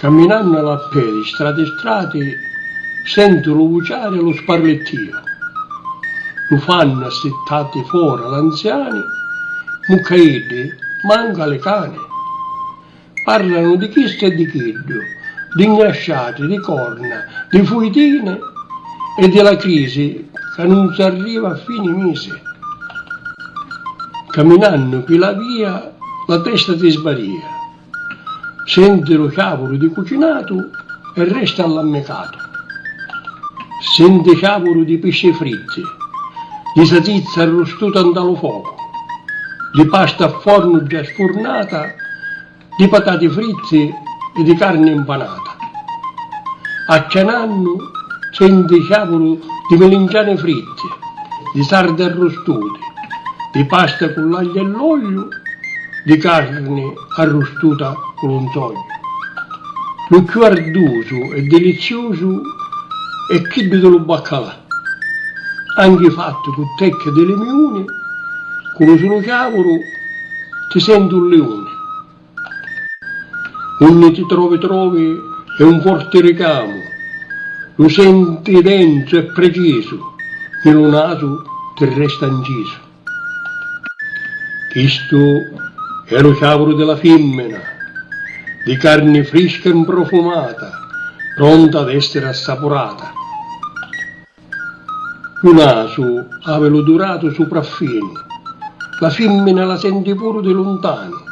Camminando a piedi, strati strati, sento lo vuciare e lo sparlettio. Lo fanno assettati fuori l'anziani, muccaidi, manca le cane. Parlano di chisto e di chiddo, di inghiasciati, di corna, di fuitine e della crisi che non si arriva a fine mese. Camminando per la via, la testa ti sbadia. Senti lo cavolo di cucinato e resta allammecato. Senti cavolo di pesce fritti, di salsiccia arrostuta dallo fuoco, di pasta a forno già sfornata, di patate fritte e di carne impanata. A cenanno senti cavolo di melingiane fritte, di sarde arrostute, di pasta con l'aglio e l'olio, di carne arrostuta con un soglio. Lo più arduoso e delizioso è chiddo dello baccalà, anche fatto con tecche di legnone, con lo solo cavolo ti senti un leone. Onde ti trovi è un forte ricamo, lo senti denso e preciso, nello naso ti resta inciso. Questo è lo cavolo della femmina, di carne fresca e profumata, pronta ad essere assaporata. Lo naso ave l'odorato sopraffino, la femmina la senti pure di lontano,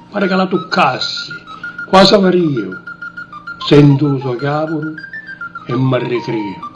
pare che la toccassi, quasi avario, sento lo suo cavolo e mi ricreo.